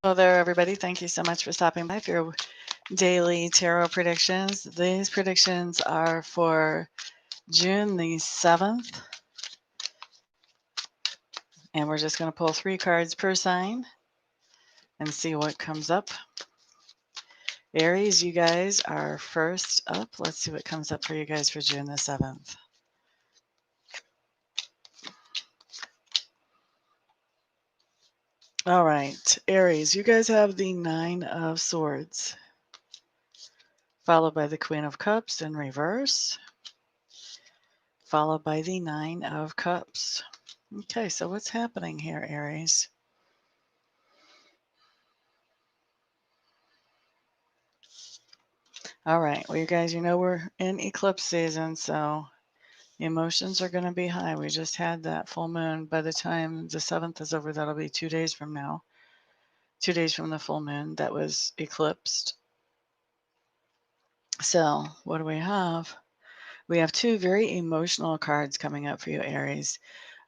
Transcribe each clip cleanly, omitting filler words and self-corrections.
Hello there, everybody. Thank you so much for stopping by for your daily tarot predictions. These predictions are for June the 7th, and we're just going to pull 3 cards per sign and see what comes up. Aries, you guys are first up. Let's see what comes up for you guys for June the 7th. All right, Aries, you guys have the 9 of Swords, followed by the Queen of Cups in reverse, followed by the 9 of Cups. Okay, so what's happening here, Aries? All right, well, you guys, you know we're in eclipse season, so emotions are going to be high. We just had that full moon. By the time the 7th is over, that'll be 2 days from now. 2 days from the full moon that was eclipsed. So what do we have? We have 2 very emotional cards coming up for you, Aries.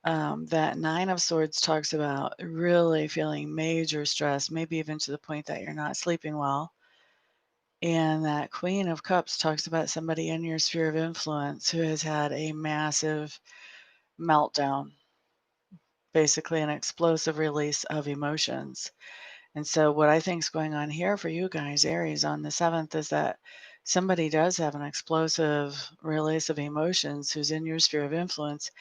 That 9 of Swords talks about really feeling major stress, maybe even to the point that you're not sleeping well. And that Queen of Cups talks about somebody in your sphere of influence who has had a massive meltdown, basically an explosive release of emotions. And so, what I think is going on here for you guys, Aries, on the 7th is that somebody does have an explosive release of emotions who's in your sphere of influence.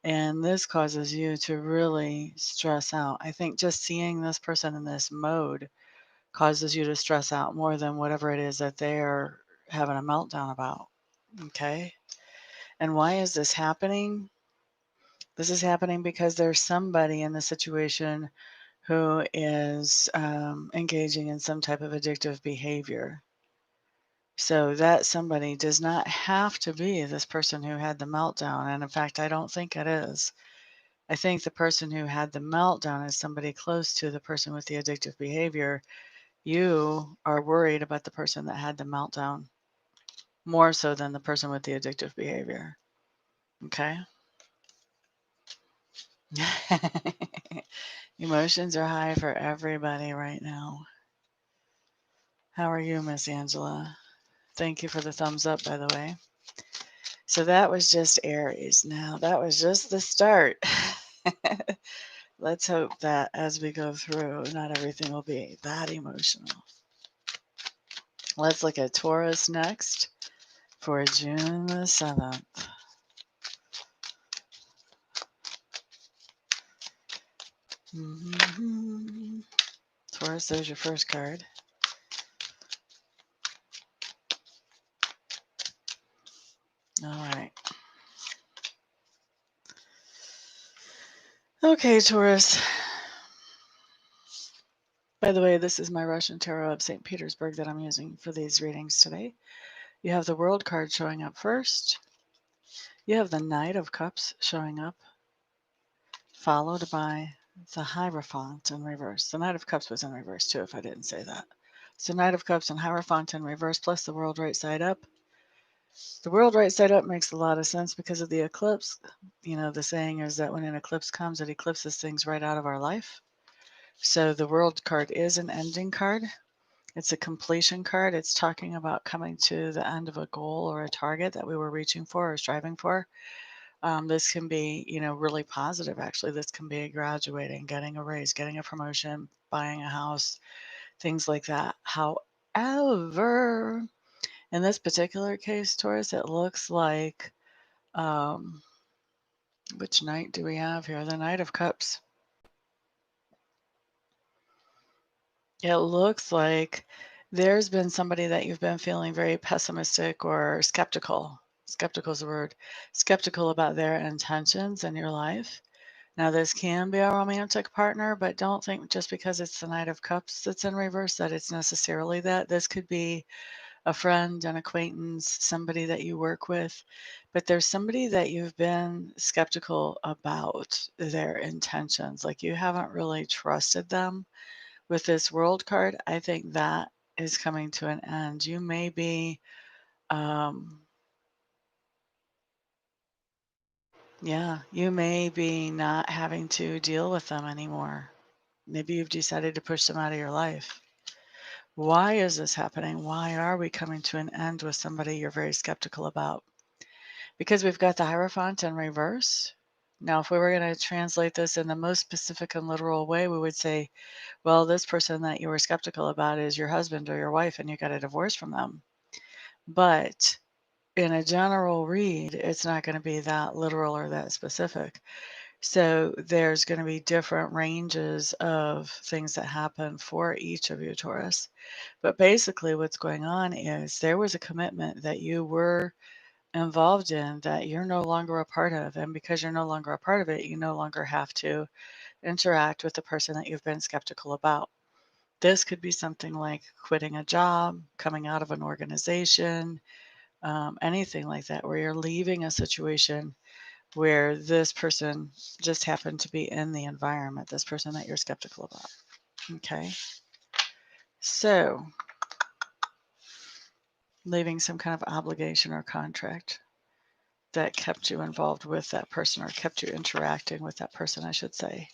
And this causes you to really stress out. I think just seeing this person in this mode causes you to stress out more than whatever it is that they're having a meltdown about. Okay. And why is this happening? This is happening because there's somebody in the situation who is engaging in some type of addictive behavior. So that somebody does not have to be this person who had the meltdown. And in fact, I don't think it is. I think the person who had the meltdown is somebody close to the person with the addictive behavior. You are worried about the person that had the meltdown more so than the person with the addictive behavior. Okay. Emotions are high for everybody right now. How are you, Miss Angela? Thank you for the thumbs up, by the way. So that was just Aries. Now, that was just the start. Let's hope that as we go through, not everything will be that emotional. Let's look at Taurus next for June the 7th. Taurus, there's your first card. All right. Okay, Taurus. By the way, this is my Russian Tarot of St. Petersburg that I'm using for these readings today. You have the World card showing up first. You have the Knight of Cups showing up, followed by the Hierophant in reverse. The Knight of Cups was in reverse too, if I didn't say that. So Knight of Cups and Hierophant in reverse, plus the World right side up. The World right side up makes a lot of sense because of the eclipse. You know, the saying is that when an eclipse comes, it eclipses things right out of our life. So the World card is an ending card. It's a completion card. It's talking about coming to the end of a goal or a target that we were reaching for or striving for. This can be, you know, really positive, actually. This can be graduating, getting a raise, getting a promotion, buying a house, things like that. However, in this particular case, Taurus, it looks like, which knight do we have here? The Knight of Cups. It looks like there's been somebody that you've been feeling very pessimistic or skeptical. Skeptical is the word. Skeptical about their intentions in your life. Now, this can be a romantic partner, but don't think just because it's the Knight of Cups that's in reverse that it's necessarily that. This could be a friend, an acquaintance, somebody that you work with, but there's somebody that you've been skeptical about their intentions. Like you haven't really trusted them. With this World card, I think that is coming to an end. You may be, you may be not having to deal with them anymore. Maybe you've decided to push them out of your life. Why is this happening? Why are we coming to an end with somebody you're very skeptical about? Because we've got the Hierophant in reverse. Now, if we were going to translate this in the most specific and literal way, we would say, well, this person that you were skeptical about is your husband or your wife, and you got a divorce from them. But in a general read, it's not going to be that literal or that specific. So there's going to be different ranges of things that happen for each of you, Taurus. But basically, what's going on is there was a commitment that you were involved in that you're no longer a part of. And because you're no longer a part of it, you no longer have to interact with the person that you've been skeptical about. This could be something like quitting a job, coming out of an organization, anything like that, where you're leaving a situation where this person just happened to be in the environment, this person that you're skeptical about. Okay. So, leaving some kind of obligation or contract that kept you involved with that person or kept you interacting with that person, I should say.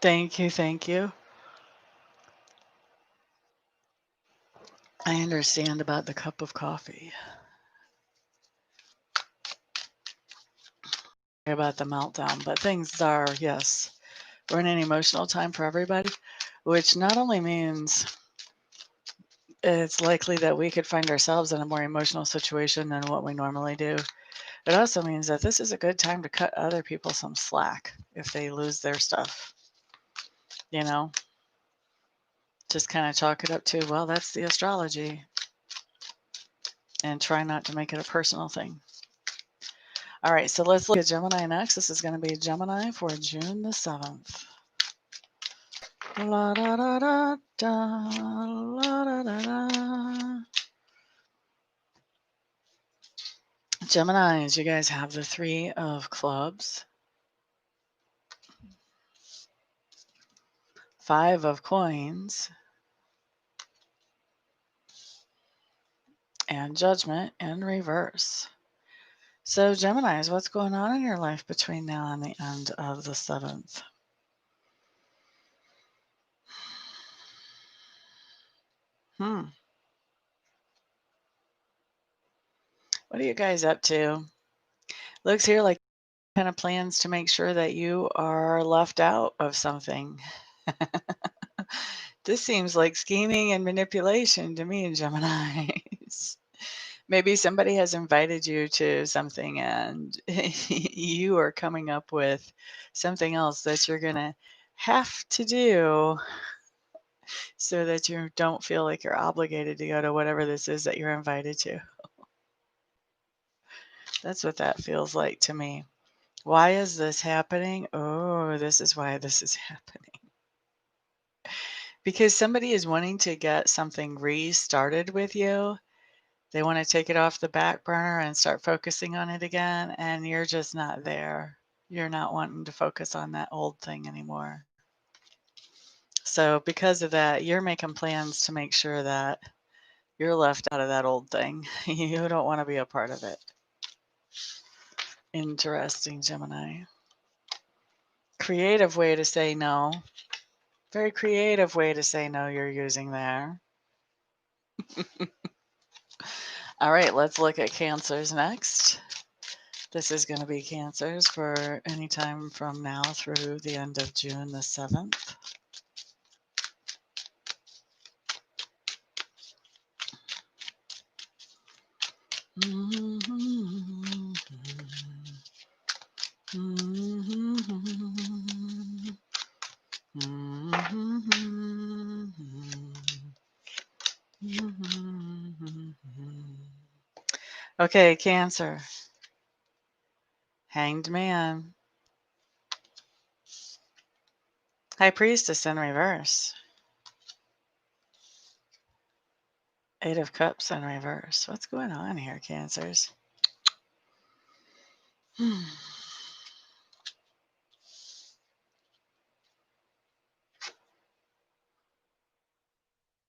Thank you. Thank you. I understand about the cup of coffee. About the meltdown, but things are, yes, we're in an emotional time for everybody, which not only means it's likely that we could find ourselves in a more emotional situation than what we normally do. It also means that this is a good time to cut other people some slack if they lose their stuff. You know, just kind of chalk it up to, well, that's the astrology, and try not to make it a personal thing. All right, so let's look at Gemini next. This is going to be Gemini for June the 7th. La da da da da, la da da da. Geminis, you guys have the 3 of clubs, 5 of coins, and Judgment in reverse. So Geminis, what's going on in your life between now and the end of the 7th? What are you guys up to? Looks here like kind of plans to make sure that you are left out of something. This seems like scheming and manipulation to me, Geminis. Maybe somebody has invited you to something and you are coming up with something else that you're going to have to do so that you don't feel like you're obligated to go to whatever this is that you're invited to. That's what that feels like to me. Why is this happening? Oh, this is why this is happening. Because somebody is wanting to get something restarted with you. They want to take it off the back burner and start focusing on it again, and you're just not there. You're not wanting to focus on that old thing anymore. So because of that, you're making plans to make sure that you're left out of that old thing. You don't want to be a part of it. Interesting, Gemini. Creative way to say no. Very creative way to say no you're using there. All right, let's look at Cancers next. This is going to be Cancers for any time from now through the end of June the 7th. Okay, Cancer. Hanged Man. High Priestess in reverse. 8 of Cups in reverse. What's going on here, Cancers?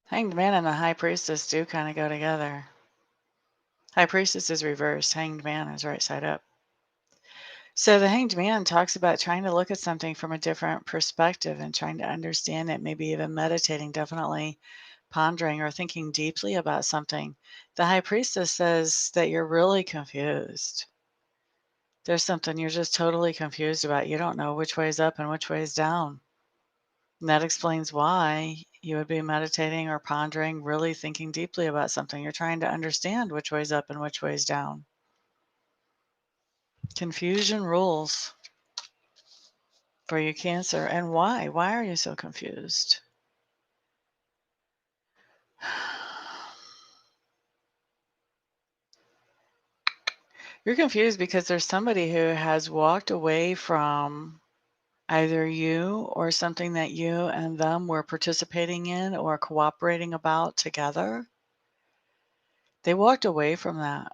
Hanged Man and the High Priestess do kind of go together. High Priestess is reversed. Hanged Man is right side up. So the Hanged Man talks about trying to look at something from a different perspective and trying to understand it, maybe even meditating, definitely pondering or thinking deeply about something. The High Priestess says that you're really confused. There's something you're just totally confused about. You don't know which way is up and which way is down. And that explains why you would be meditating or pondering, really thinking deeply about something. You're trying to understand which way's up and which way's down. Confusion rules for you, Cancer. And why? Why are you so confused? You're confused because there's somebody who has walked away from either you or something that you and them were participating in or cooperating about together. They walked away from that.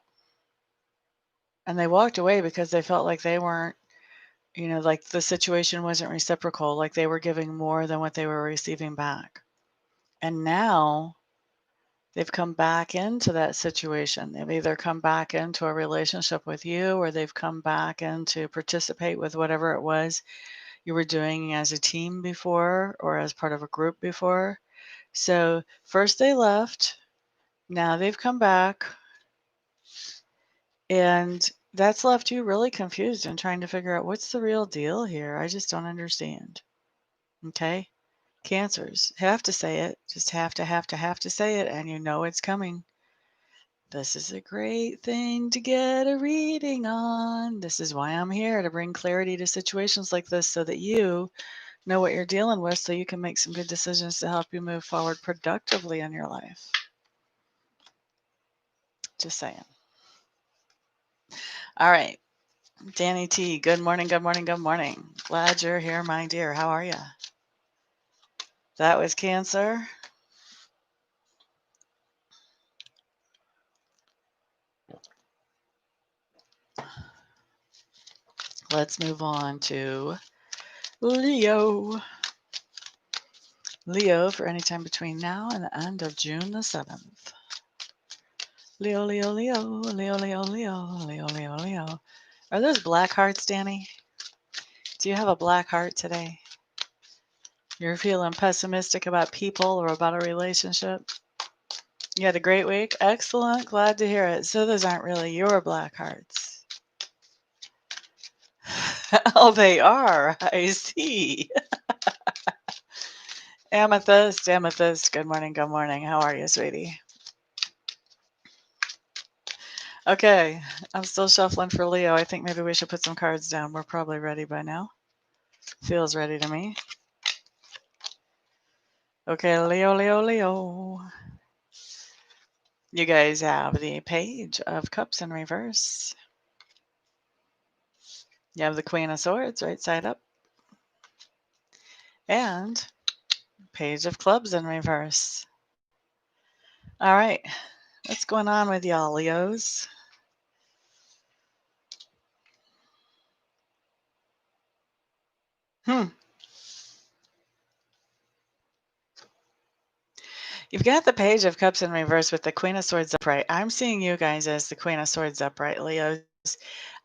And they walked away because they felt like they weren't, like the situation wasn't reciprocal, like they were giving more than what they were receiving back. And now they've come back into that situation. They've either come back into a relationship with you or they've come back in to participate with whatever it was you were doing as a team before or as part of a group before. So first they left, now they've come back, and that's left you really confused and trying to figure out what's the real deal here. I just don't understand. Okay? Cancers have to say it, just have to say it, and you know it's coming. This is a great thing to get a reading on. This is why I'm here, to bring clarity to situations like this so that you know what you're dealing with so you can make some good decisions to help you move forward productively in your life. Just saying. All right. Danny T, good morning, good morning, good morning. Glad you're here, my dear. How are you? That was Cancer. Let's move on to Leo. Leo for any time between now and the end of June the 7th. Leo, Leo, Leo, Leo, Leo, Leo, Leo, Leo, Leo. Are those black hearts, Danny? Do you have a black heart today? You're feeling pessimistic about people or about a relationship? You had a great week? Excellent. Glad to hear it. So those aren't really your black hearts. Oh, they are. I see. Amethyst, Amethyst. Good morning, good morning. How are you, sweetie? Okay, I'm still shuffling for Leo. I think maybe we should put some cards down. We're probably ready by now. Feels ready to me. Okay, Leo, Leo, Leo. You guys have the Page of Cups in reverse. You have the Queen of Swords right side up. And Page of Clubs in reverse. All right, what's going on with y'all, Leos? You've got the Page of Cups in reverse with the Queen of Swords upright. I'm seeing you guys as the Queen of Swords upright, Leos.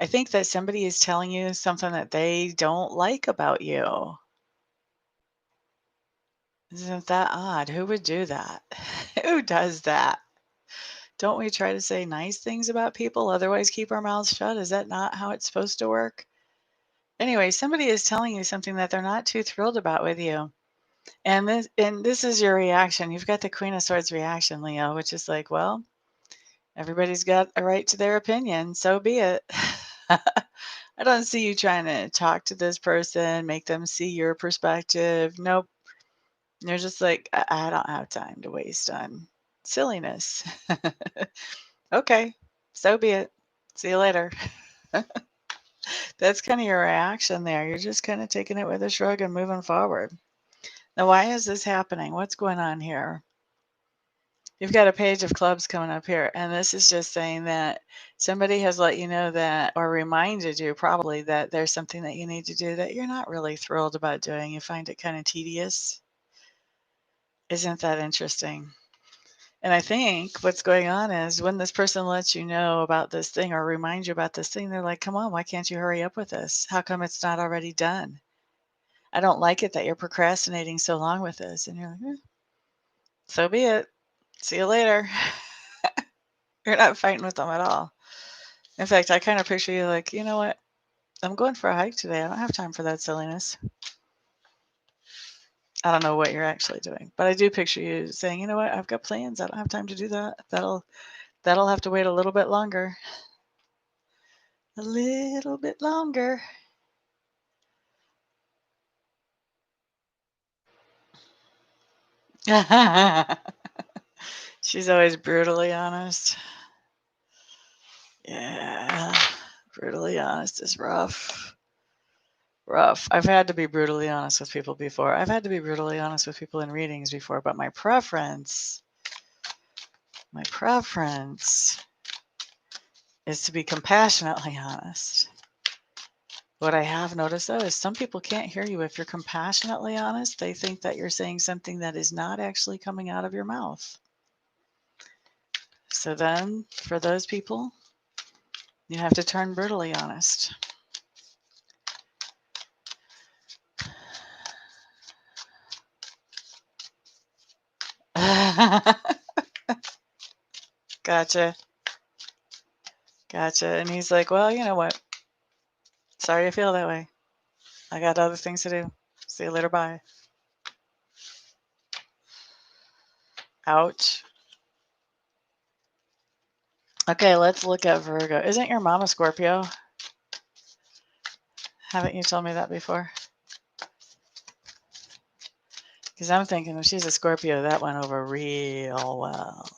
I think that somebody is telling you something that they don't like about you. Isn't that odd? Who would do that? Who does that? Don't we try to say nice things about people, otherwise keep our mouths shut? Is that not how it's supposed to work? Anyway, somebody is telling you something that they're not too thrilled about with you. And this is your reaction. You've got the Queen of Swords reaction, Leo, which is like, well, everybody's got a right to their opinion, so be it. I don't see you trying to talk to this person, make them see your perspective. Nope. You're just like, I don't have time to waste on silliness. Okay, so be it. See you later. That's kind of your reaction there. You're just kind of taking it with a shrug and moving forward. Now, why is this happening? What's going on here? You've got a Page of Clubs coming up here, and this is just saying that somebody has let you know that, or reminded you probably, that there's something that you need to do that you're not really thrilled about doing. You find it kind of tedious. Isn't that interesting? And I think what's going on is when this person lets you know about this thing or reminds you about this thing, they're like, come on, why can't you hurry up with this? How come it's not already done? I don't like it that you're procrastinating so long with this. And you're like, so be it. See you later. You're not fighting with them at all. In fact, I kind of picture you like, you know what? I'm going for a hike today. I don't have time for that silliness. I don't know what you're actually doing, but I do picture you saying, you know what? I've got plans. I don't have time to do that. That'll have to wait a little bit longer. A little bit longer. She's always brutally honest. Yeah, brutally honest is rough. Rough. I've had to be brutally honest with people before. I've had to be brutally honest with people in readings before, but my preference is to be compassionately honest. What I have noticed though is some people can't hear you if you're compassionately honest. They think that you're saying something that is not actually coming out of your mouth. So then, for those people, you have to turn brutally honest. Gotcha. Gotcha. And he's like, well, you know what? Sorry you feel that way. I got other things to do. See you later. Bye. Ouch. Okay, let's look at Virgo. Isn't your mom a Scorpio? Haven't you told me that before? Because I'm thinking if she's a Scorpio, that went over real well.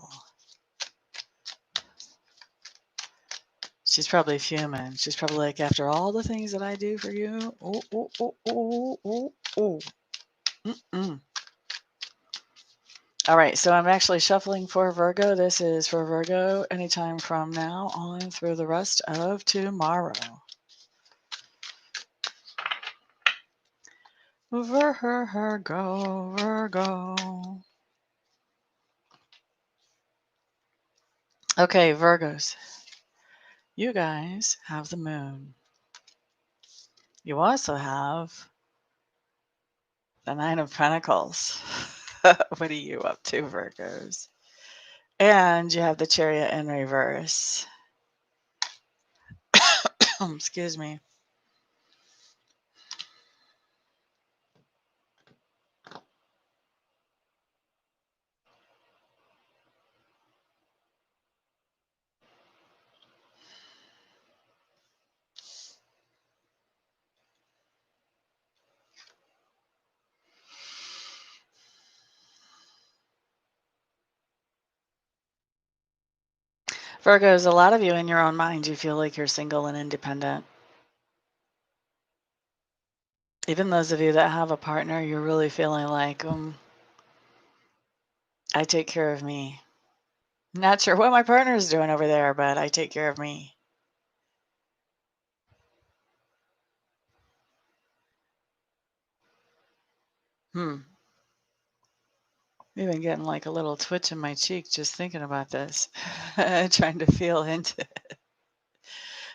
She's probably fuming. She's probably like, after all the things that I do for you, Mm-mm. All right, so I'm actually shuffling for Virgo. This is for Virgo anytime from now on through the rest of tomorrow. Virgo. Okay, Virgos. You guys have the moon. You also have the Nine of Pentacles. What are you up to, Virgos? And you have the Chariot in reverse. Excuse me. Virgos, a lot of you in your own mind, you feel like you're single and independent. Even those of you that have a partner, you're really feeling like, I take care of me. Not sure what my partner is doing over there, but I take care of me. Even getting like a little twitch in my cheek just thinking about this, trying to feel into it.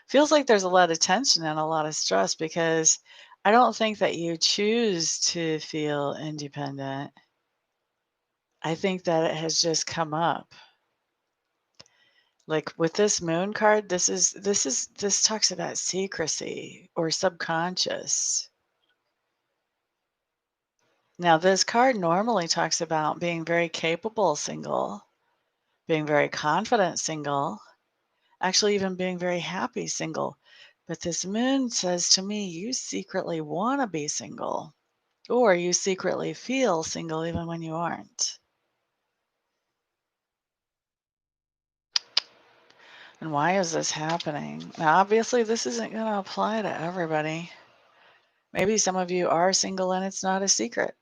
Feels like there's a lot of tension and a lot of stress because I don't think that you choose to feel independent. I think that it has just come up. Like with this moon card, this talks about secrecy or subconscious. Now, this card normally talks about being very capable single, being very confident single, actually even being very happy single. But this moon says to me, you secretly want to be single, or you secretly feel single even when you aren't. And why is this happening? Now, obviously, this isn't going to apply to everybody. Maybe some of you are single and it's not a secret.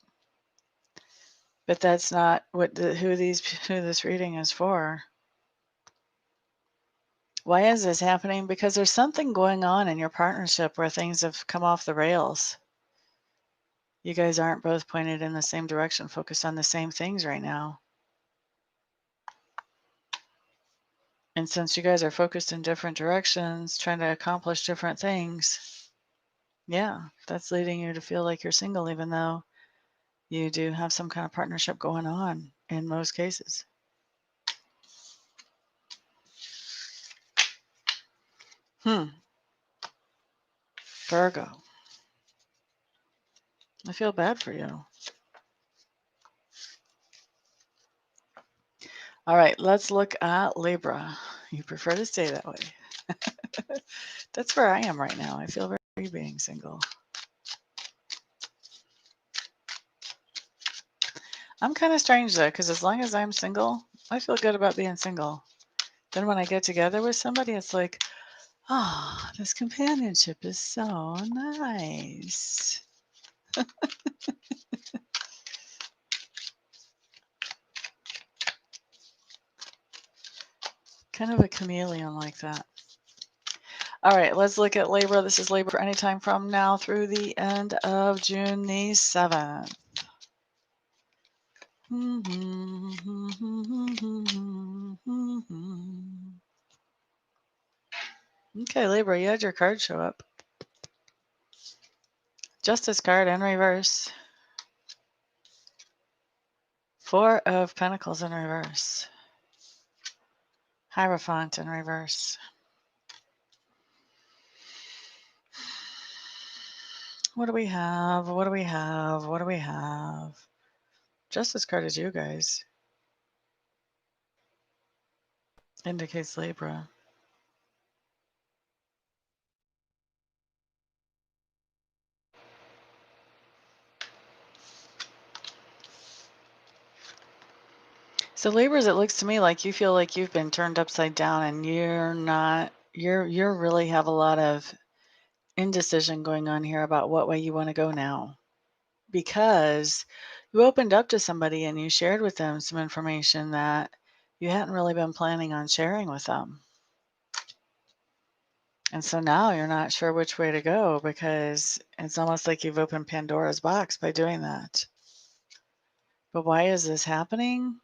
But that's not what who this reading is for. Why is this happening? Because there's something going on in your partnership where things have come off the rails. You guys aren't both pointed in the same direction, focused on the same things right now. And since you guys are focused in different directions, trying to accomplish different things, yeah, that's leading you to feel like you're single, even though you do have some kind of partnership going on in most cases. Virgo. I feel bad for you. All right, let's look at Libra. You prefer to stay that way. That's where I am right now. I feel very being single. I'm kind of strange though, because as long as I'm single, I feel good about being single. Then when I get together with somebody, it's like, oh, this companionship is so nice. Kind of a chameleon like that. All right, let's look at Libra. This is Libra for any time from now through the end of June the 7th. Okay, Libra, you had your card show up. Justice card in reverse. Four of Pentacles in reverse. Hierophant in reverse. What do we have? What do we have? What do we have? Justice card is you guys. Indicates Libra. So Libras, it looks to me like you feel like you've been turned upside down and you're not, you're really have a lot of indecision going on here about what way you want to go now. Because you opened up to somebody and you shared with them some information that you hadn't really been planning on sharing with them. And so now you're not sure which way to go because it's almost like you've opened Pandora's box by doing that. But why is this happening?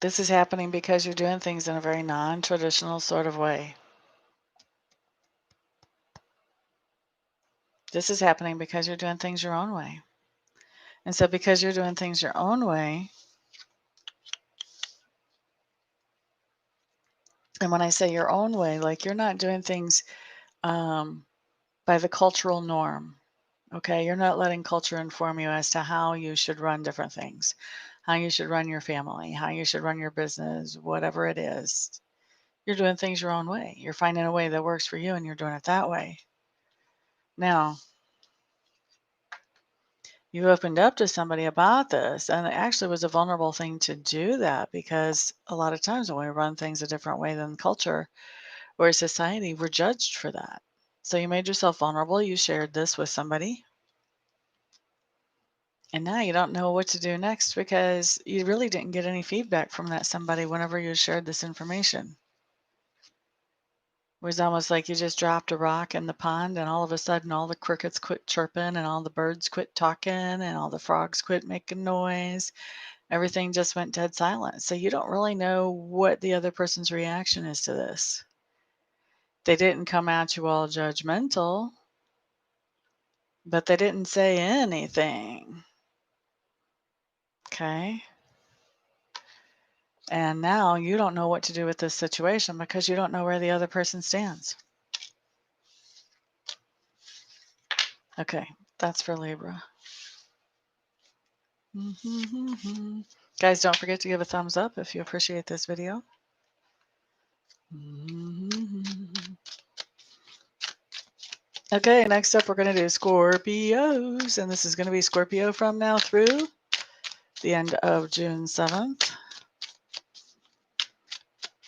This is happening because you're doing things in a very non-traditional sort of way. This is happening because you're doing things your own way. And so because you're doing things your own way, and when I say your own way, like you're not doing things by the cultural norm, okay? You're not letting culture inform you as to how you should run different things, how you should run your family, how you should run your business, whatever it is. You're doing things your own way. You're finding a way that works for you and you're doing it that way. Now, you opened up to somebody about this, and it actually was a vulnerable thing to do that because a lot of times when we run things a different way than culture or society, we're judged for that. So you made yourself vulnerable. You shared this with somebody. And now you don't know what to do next because you really didn't get any feedback from that somebody whenever you shared this information. It was almost like you just dropped a rock in the pond and all of a sudden all the crickets quit chirping and all the birds quit talking and all the frogs quit making noise. Everything just went dead silent. So you don't really know what the other person's reaction is to this. They didn't come at you all judgmental, but they didn't say anything. Okay. And now you don't know what to do with this situation because you don't know where the other person stands. Okay, that's for Libra. Guys, don't forget to give a thumbs up if you appreciate this video. Okay, next up we're going to do Scorpios, and this is going to be Scorpio from now through the end of June 7th.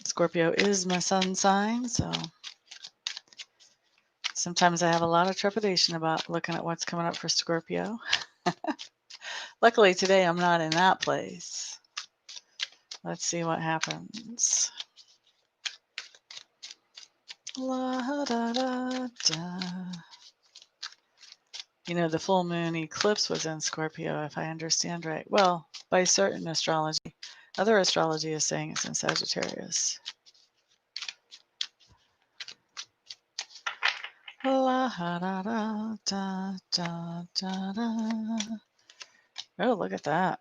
Scorpio is my sun sign, so sometimes I have a lot of trepidation about looking at what's coming up for Scorpio. Luckily today I'm not in that place. Let's see what happens. La, da, da, da. You know, the full moon eclipse was in Scorpio, if I understand right. Well, by certain astrology, Other astrology is saying it's in Sagittarius. La da da da da da da. Oh, look at that.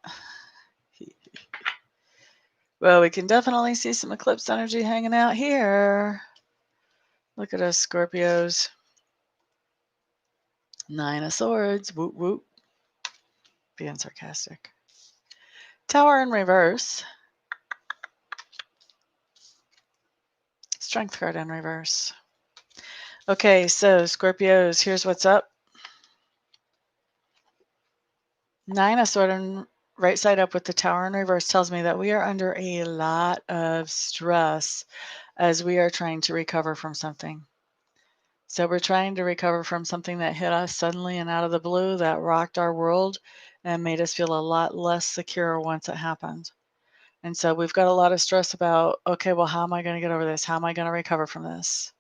Well, we can definitely see some eclipse energy hanging out here. Look at us, Scorpios. 9 of Swords. Whoop, whoop. Being sarcastic. Tower in reverse. Strength card in reverse. Okay, so Scorpios, here's what's up. 9 of Swords and right side up with the Tower in reverse tells me that we are under a lot of stress as we are trying to recover from something. So we're trying to recover from something that hit us suddenly and out of the blue that rocked our world and made us feel a lot less secure once it happened. And so we've got a lot of stress about, okay, well, how am I going to get over this? How am I going to recover from this?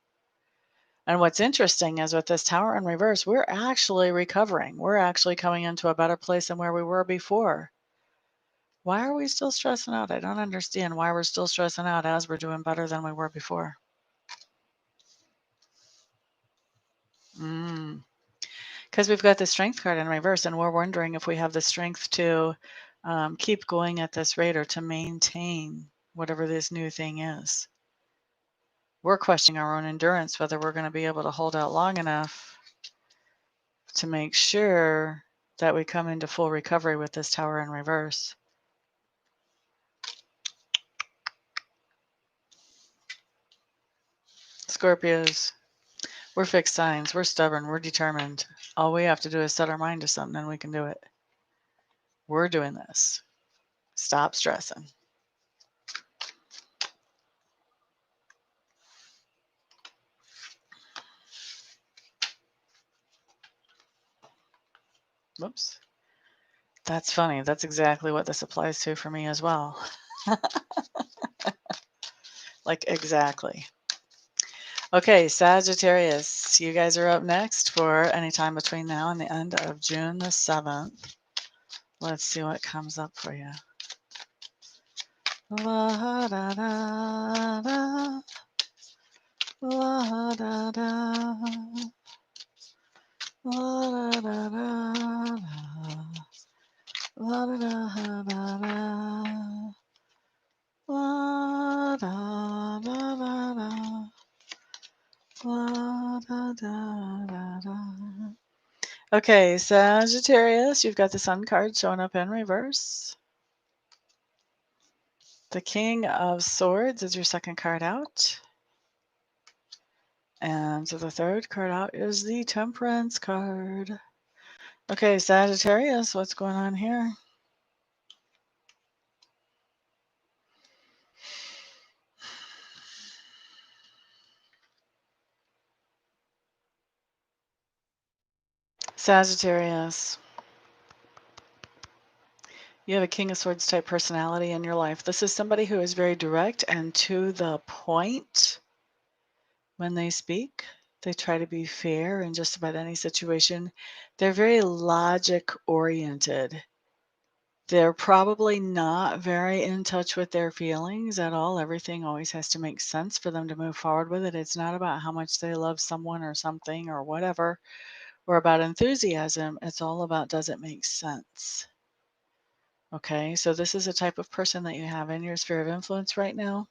And what's interesting is with this Tower in reverse, we're actually recovering. We're actually coming into a better place than where we were before. Why are we still stressing out? I don't understand why we're still stressing out as we're doing better than we were before. Because we've got the Strength card in reverse, and we're wondering if we have the strength to keep going at this rate or to maintain whatever this new thing is. We're questioning our own endurance, whether we're going to be able to hold out long enough to make sure that we come into full recovery with this Tower in reverse. Scorpios, we're fixed signs. We're stubborn. We're determined. All we have to do is set our mind to something and we can do it. We're doing this. Stop stressing. Whoops. That's funny. That's exactly what this applies to for me as well. Like, exactly. Okay, Sagittarius, you guys are up next for any time between now and the end of June the 7th. Let's see what comes up for you. La da da da. La da da. La da da da. La da da da da. La da da da da. La da da da da. Okay, Sagittarius, you've got the Sun card showing up in reverse. The King of Swords is your second card out. And so the third card out is the Temperance card. Okay, Sagittarius, what's going on here? Sagittarius, you have a King of Swords type personality in your life. This is somebody who is very direct and to the point when they speak. They try to be fair in just about any situation. They're very logic oriented. They're probably not very in touch with their feelings at all. Everything always has to make sense for them to move forward with it. It's not about how much they love someone or something or whatever, or about enthusiasm. It's all about, does it make sense? Okay, so this is a type of person that you have in your sphere of influence right now.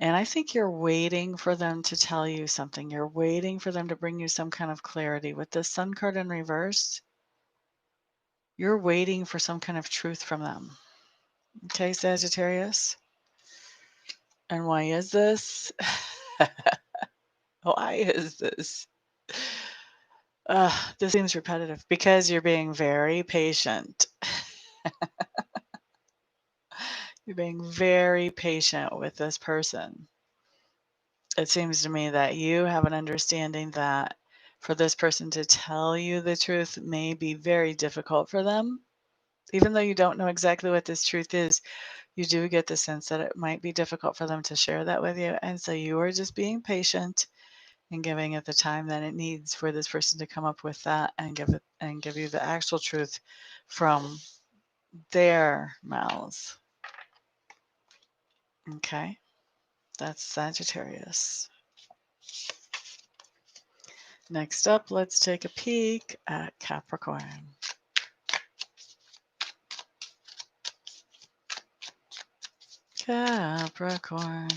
And I think you're waiting for them to tell you something. You're waiting for them to bring you some kind of clarity. With the Sun card in reverse, you're waiting for some kind of truth from them. Okay, Sagittarius? And why is this? Why is this? This seems repetitive because you're being very patient. You're being very patient with this person. It seems to me that you have an understanding that for this person to tell you the truth may be very difficult for them. Even though you don't know exactly what this truth is, you do get the sense that it might be difficult for them to share that with you. And so you are just being patient and giving it the time that it needs for this person to come up with that and give you the actual truth from their mouths. Okay, that's Sagittarius. Next up, let's take a peek at Capricorn. Capricorn.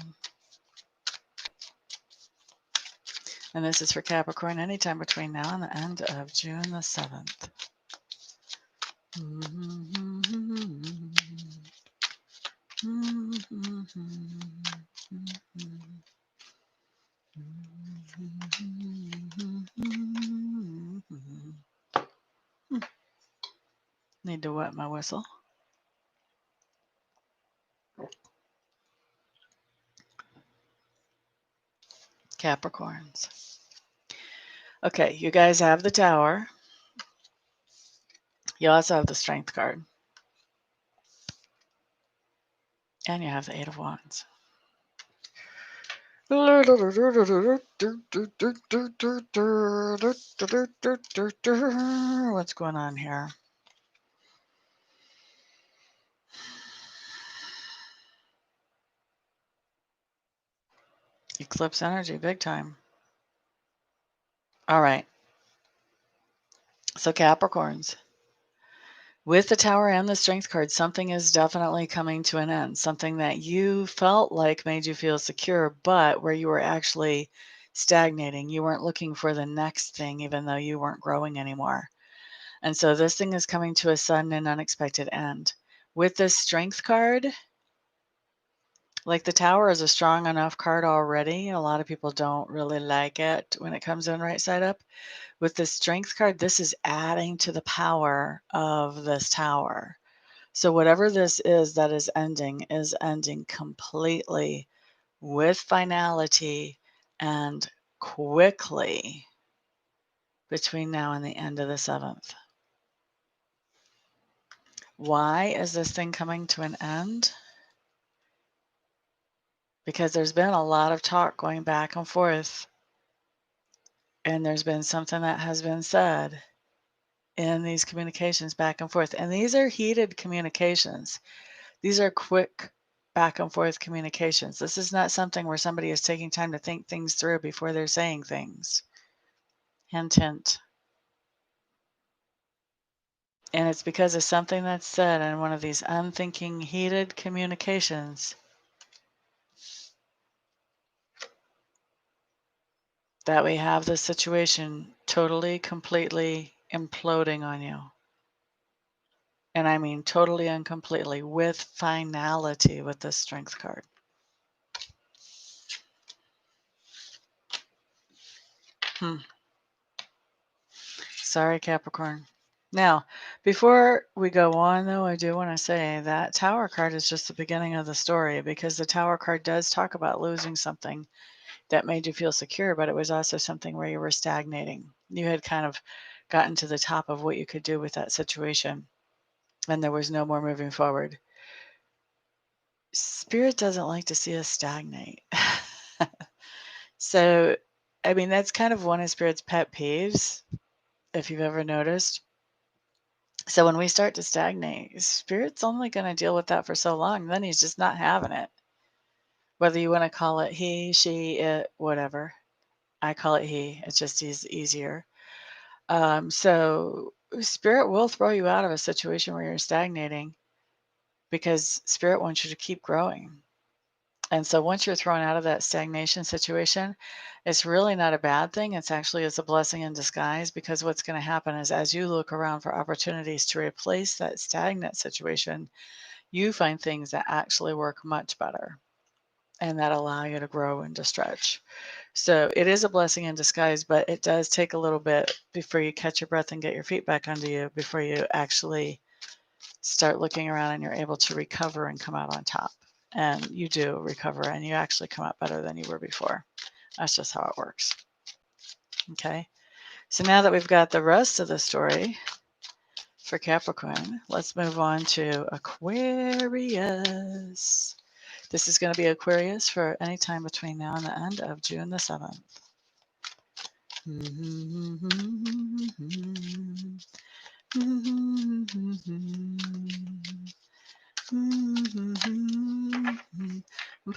And this is for Capricorn anytime between now and the end of June the 7th. Need to wet my whistle. Capricorns. Okay, you guys have the Tower. You also have the Strength card. And you have the Eight of Wands. What's going on here? Eclipse energy, big time. All right. So Capricorns. With the Tower and the Strength card, something is definitely coming to an end. Something that you felt like made you feel secure, but where you were actually stagnating. You weren't looking for the next thing, even though you weren't growing anymore. And so this thing is coming to a sudden and unexpected end. With this Strength card, like the Tower is a strong enough card already. A lot of people don't really like it when it comes in right side up. With the Strength card, this is adding to the power of this Tower. So whatever this is that is ending completely with finality and quickly between now and the end of the 7th. Why is this thing coming to an end? Because there's been a lot of talk going back and forth, and there's been something that has been said in these communications back and forth. And these are heated communications. These are quick back and forth communications. This is not something where somebody is taking time to think things through before they're saying things. Hint, hint. And it's because of something that's said in one of these unthinking, heated communications that we have this situation totally, completely imploding on you. And I mean totally and completely with finality with this Strength card. Sorry, Capricorn. Now, before we go on, though, I do want to say that Tower card is just the beginning of the story, because the Tower card does talk about losing something that made you feel secure, but it was also something where you were stagnating. You had kind of gotten to the top of what you could do with that situation, and there was no more moving forward. Spirit doesn't like to see us stagnate. So, I mean, that's kind of one of Spirit's pet peeves, if you've ever noticed. So when we start to stagnate, Spirit's only going to deal with that for so long. Then he's just not having it. Whether you want to call it he, she, it, whatever. I call it he. It's just easier. So Spirit will throw you out of a situation where you're stagnating, because Spirit wants you to keep growing. And so once you're thrown out of that stagnation situation, it's really not a bad thing. It's a blessing in disguise, because what's going to happen is, as you look around for opportunities to replace that stagnant situation, you find things that actually work much better and that allow you to grow and to stretch. So it is a blessing in disguise, but it does take a little bit before you catch your breath and get your feet back under you, before you actually start looking around and you're able to recover and come out on top. And you do recover, and you actually come out better than you were before. That's just how it works. Okay. So now that we've got the rest of the story for Capricorn, let's move on to Aquarius. This is going to be Aquarius for any time between now and the end of June the 7th.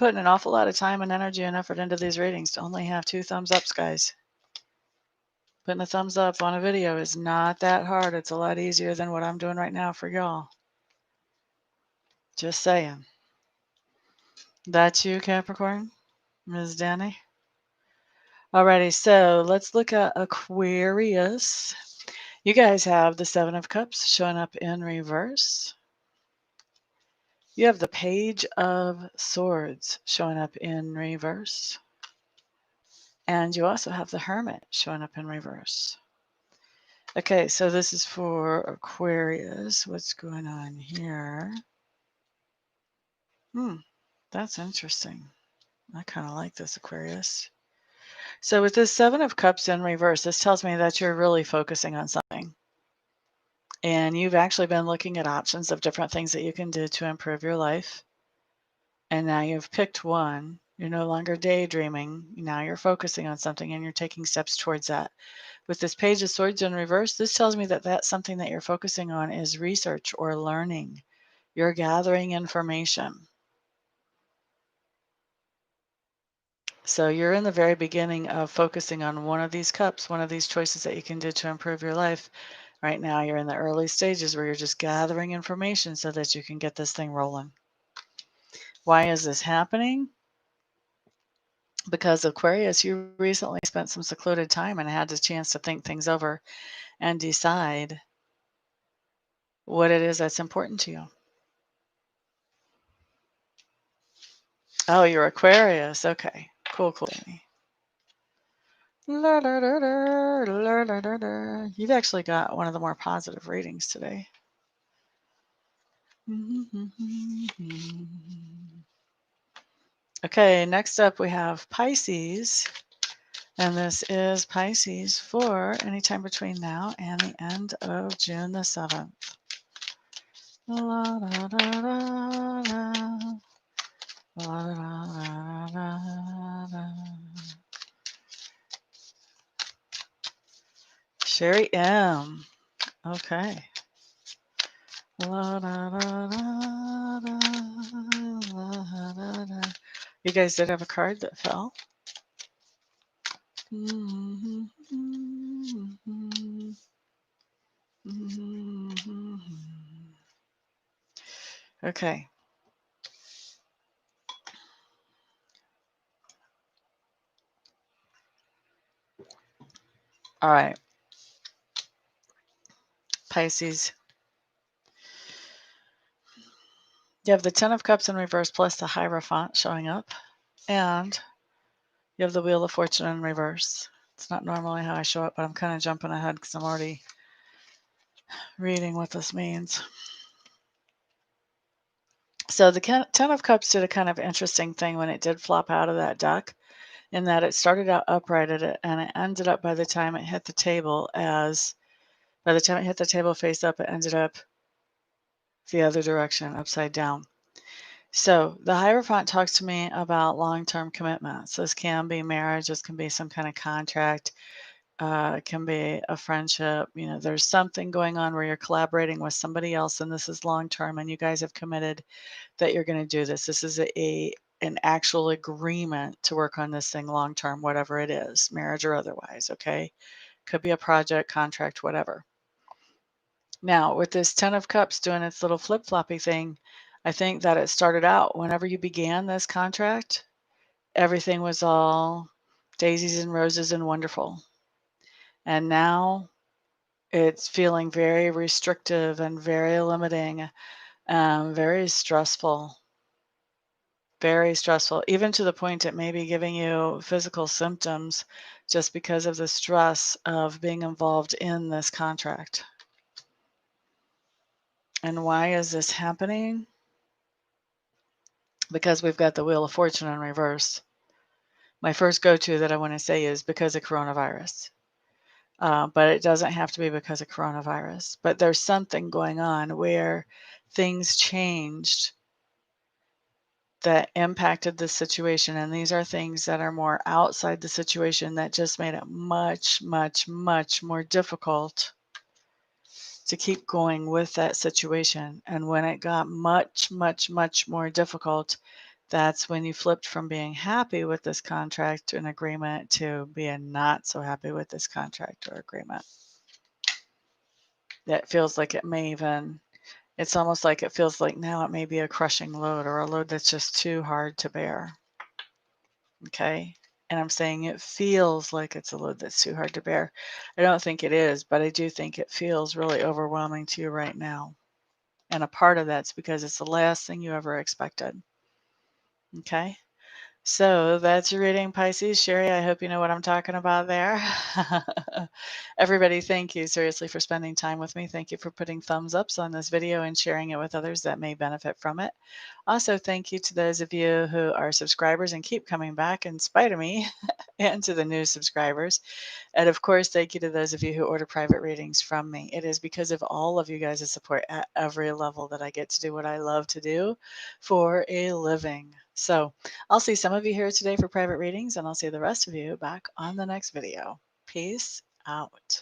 putting an awful lot of time and energy and effort into these readings to only have 2 thumbs ups, guys. Putting a thumbs up on a video is not that hard. It's a lot easier than what I'm doing right now for y'all. Just saying. That's you, Capricorn? Ms. Danny? Alrighty, so let's look at Aquarius. You guys have the 7 of Cups showing up in reverse. You have the Page of Swords showing up in reverse. And you also have the Hermit showing up in reverse. Okay, so this is for Aquarius. What's going on here? That's interesting. I kind of like this, Aquarius. So with this 7 of Cups in reverse, this tells me that you're really focusing on something. And you've actually been looking at options of different things that you can do to improve your life. And now you've picked one. You're no longer daydreaming. Now you're focusing on something and you're taking steps towards that. With this Page of Swords in reverse, this tells me that that's something that you're focusing on is research or learning. You're gathering information. So you're in the very beginning of focusing on one of these cups, one of these choices that you can do to improve your life. Right now, you're in the early stages where you're just gathering information so that you can get this thing rolling. Why is this happening? Because Aquarius, you recently spent some secluded time and had the chance to think things over and decide what it is that's important to you. Oh, you're Aquarius. Okay. Cool, cool. You've actually got one of the more positive readings today. Okay, next up we have Pisces. And this is Pisces for anytime between now and the end of June the 7th. Sherry M. Okay. You guys did have a card that fell. Okay. All right. Pisces. You have the 10 of Cups in reverse plus the Hierophant showing up. And you have the Wheel of Fortune in reverse. It's not normally how I show up, but I'm kind of jumping ahead because I'm already reading what this means. So the 10 of Cups did a kind of interesting thing when it did flop out of that deck, in that it started out upright at it, and it ended up by the time it hit the table face up, it ended up the other direction, upside down. So the Hierophant talks to me about long-term commitments. This can be marriage, this can be some kind of contract, it can be a friendship. You know, there's something going on where you're collaborating with somebody else, and this is long-term, and you guys have committed that you're going to do this. This is an actual agreement to work on this thing long-term, whatever it is, marriage or otherwise, okay? Could be a project, contract, whatever. Now, with this 10 of Cups doing its little flip-floppy thing, I think that it started out whenever you began this contract, everything was all daisies and roses and wonderful. And now it's feeling very restrictive and very limiting, very stressful, even to the point it may be giving you physical symptoms just because of the stress of being involved in this contract. And why is this happening? Because we've got the Wheel of Fortune in reverse. My first go-to that I want to say is because of coronavirus. But it doesn't have to be because of coronavirus. But there's something going on where things changed that impacted the situation. And these are things that are more outside the situation that just made it much, much, much more difficult to keep going with that situation. And when it got much, much, much more difficult, That's when you flipped from being happy with this contract to an agreement to being not so happy with this contract or agreement. That feels like it may even, it's almost like it feels like now it may be a crushing load or a load that's just too hard to bear. Okay. And I'm saying it feels like it's a load that's too hard to bear. I don't think it is, but I do think it feels really overwhelming to you right now. And a part of that's because it's the last thing you ever expected. Okay. So that's your reading, Pisces. Sherry, I hope you know what I'm talking about there. Everybody, thank you seriously for spending time with me. Thank you for putting thumbs ups on this video and sharing it with others that may benefit from it. Also, thank you to those of you who are subscribers and keep coming back in spite of me, and to the new subscribers. And of course, thank you to those of you who order private readings from me. It is because of all of you guys' support at every level that I get to do what I love to do for a living. So I'll see some of you here today for private readings, and I'll see the rest of you back on the next video. Peace out.